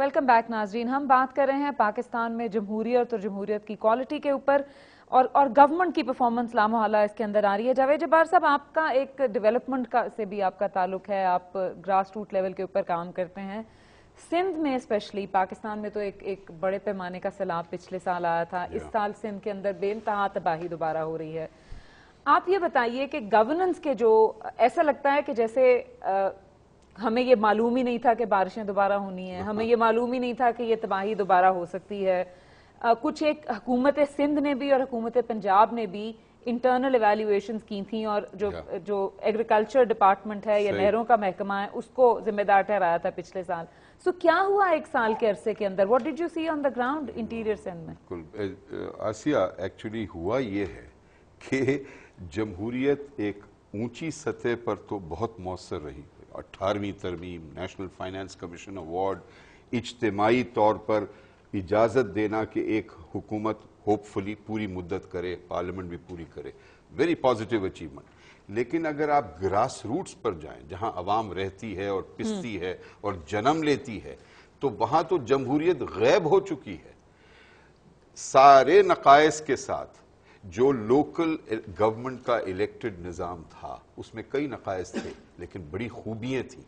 Welcome back नाजरीन। हम बात कर रहे हैं पाकिस्तान में जमहूरियत और जमहूरियत की क्वालिटी के ऊपर और गवर्नमेंट की परफॉर्मेंस लामोहल्ला इसके अंदर आ रही है। जावेद जब्बार साहब, आपका एक डेवलपमेंट का से भी आपका ताल्लुक है, आप ग्रास रूट लेवल के ऊपर काम करते हैं। सिंध में स्पेशली, पाकिस्तान में तो एक बड़े पैमाने का सैलाब पिछले साल आया था, इस साल सिंध के अंदर बेइंतहा तबाही दोबारा हो रही है। आप ये बताइए कि गवर्नेंस के जो ऐसा लगता है कि जैसे हमें ये मालूम ही नहीं था कि बारिशें दोबारा होनी है, हमें ये मालूम ही नहीं था कि ये तबाही दोबारा हो सकती है। कुछ एक हुकूमत सिंध ने भी और हुकूमत पंजाब ने भी इंटरनल एवेल्युएशंस की थी और जो एग्रीकल्चर डिपार्टमेंट है या नहरों का महकमा है उसको जिम्मेदार ठहराया था पिछले साल। सो क्या हुआ एक साल के अरसे के अंदर? What did you see on the ground interior Sindh में? बिल्कुल आसिया, एक्चुअली हुआ ये है कि जमहूरियत एक ऊंची सतह पर तो बहुत मौसर रही। 18वीं तरमीम, नेशनल फाइनेंस कमीशन अवार्ड, इज्तिमाई तौर पर इजाज़त देना कि एक हुकूमत होपफुली पूरी मुद्दत करे, पार्लियामेंट भी पूरी करे, वेरी पॉजिटिव अचीवमेंट। लेकिन अगर आप ग्रास रूट्स पर जाएं, जहां अवाम रहती है और पिसती है और जन्म लेती है, तो वहां तो जमहूरियत गैब हो चुकी है। सारे नकायस के साथ जो लोकल गवर्नमेंट का इलेक्टेड निज़ाम था उसमें कई नकायस थे, लेकिन बड़ी खूबियां थी।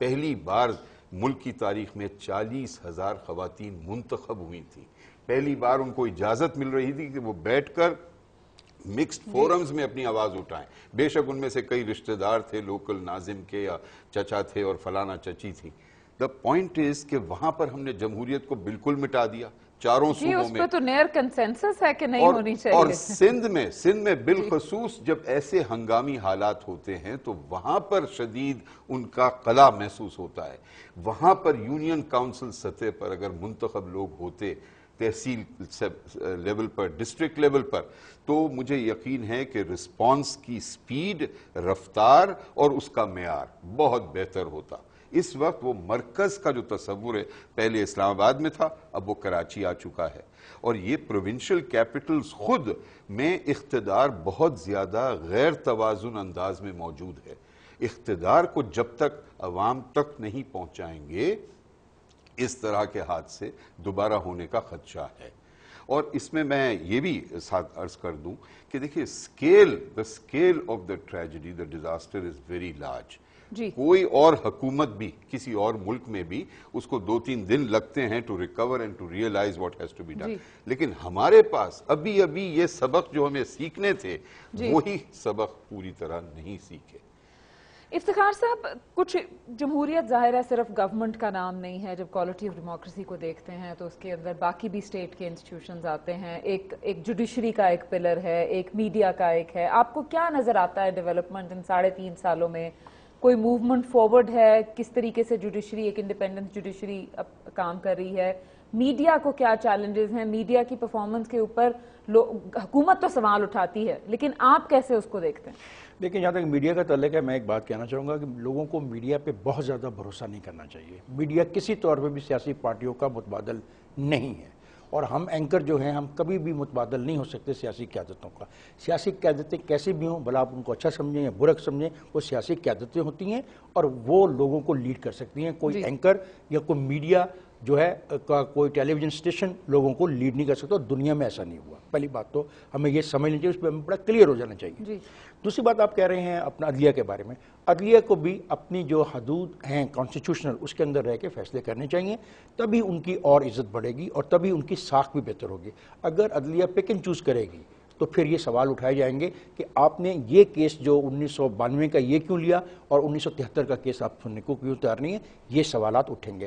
पहली बार मुल्क की तारीख में 40,000 खवातीन मुंतखब हुई थी। पहली बार उनको इजाजत मिल रही थी कि वो बैठकर मिक्स्ड फोरम्स में अपनी आवाज उठाएं। बेशक उनमें से कई रिश्तेदार थे, लोकल नाजिम के या चचा थे और फलाना चची थी। द पॉइंट इज कि वहां पर हमने जमहूरियत को बिल्कुल मिटा दिया। चारों सूबों में तो नेयर कंसेंसस है कि नहीं होनी चाहिए। और सिंध में बिलखसूस जब ऐसे हंगामी हालात होते हैं तो वहां पर शदीद उनका कला महसूस होता है। वहां पर यूनियन काउंसिल सतह पर अगर मुंतखब लोग होते, तहसील लेवल पर, डिस्ट्रिक्ट लेवल पर, तो मुझे यकीन है कि रिस्पांस की स्पीड, रफ्तार और उसका मेयार बहुत बेहतर होता। इस वक्त वो मरकज का जो तस्वुर है, पहले इस्लामाबाद में था, अब वो कराची आ चुका है। और ये प्रोविंशियल कैपिटल्स खुद में इख्तिदार बहुत ज्यादा गैर तवाजुन अंदाज में मौजूद है। इख्तिदार को जब तक अवाम तक नहीं पहुंचाएंगे, इस तरह के हादसे दोबारा होने का खदशा है। और इसमें मैं ये भी साथ अर्ज कर दूं कि देखिए, the scale of the tragedy, the disaster is very large. कोई और हुकूमत भी किसी और मुल्क में भी उसको 2-3 दिन लगते हैं to recover and to realise what has to be done. लेकिन हमारे पास अभी अभी ये सबक जो हमें सीखने थे, वही सबक पूरी तरह नहीं सीखे। इफ्तिखार साहब, कुछ जमहूरियत ज़ाहिर है सिर्फ गवर्नमेंट का नाम नहीं है। जब क्वालिटी ऑफ डेमोक्रेसी को देखते हैं तो उसके अंदर बाकी भी स्टेट के इंस्टीट्यूशंस आते हैं। एक जुडिशरी का एक पिलर है, एक मीडिया का एक है। आपको क्या नजर आता है डेवलपमेंट इन 3.5 सालों में? कोई मूवमेंट फॉरवर्ड है? किस तरीके से जुडिशरी, एक इंडिपेंडेंट जुडिशरी काम कर रही है? मीडिया को क्या चैलेंजेस हैं? मीडिया की परफॉर्मेंस के ऊपर हुकूमत तो सवाल उठाती है, लेकिन आप कैसे उसको देखते हैं? लेकिन जहाँ तक मीडिया का ताल्लुक है, मैं एक बात कहना चाहूँगा कि लोगों को मीडिया पे बहुत ज़्यादा भरोसा नहीं करना चाहिए। मीडिया किसी तौर पे भी सियासी पार्टियों का मुतबादल नहीं है, और हम एंकर जो हैं, हम कभी भी मुतबादल नहीं हो सकते सियासी क़यादतों का। सियासी क़यादतें कैसी भी हों, भला आप उनको अच्छा समझें या बुरा समझें, वो सियासी क़यादतें होती हैं और वो लोगों को लीड कर सकती हैं। कोई एंकर या कोई मीडिया जो है का कोई टेलीविजन स्टेशन लोगों को लीड नहीं कर सकता। दुनिया में ऐसा नहीं हुआ। पहली बात तो हमें ये समझ लेनी चाहिए, उस पर हमें बड़ा क्लियर हो जाना चाहिए। दूसरी बात, आप कह रहे हैं अपना अदलिया के बारे में। अदलिया को भी अपनी जो हदूद हैं कॉन्स्टिट्यूशनल, उसके अंदर रह के फैसले करने चाहिए, तभी उनकी और इज्जत बढ़ेगी और तभी उनकी साख भी बेहतर होगी। अगर अदलिया पिक एंड चूज करेगी तो फिर ये सवाल उठाए जाएंगे कि आपने ये केस जो 1992 का ये क्यों लिया और 1973 का केस आप सुनने को क्यों तैयार नहीं है। ये सवालात उठेंगे।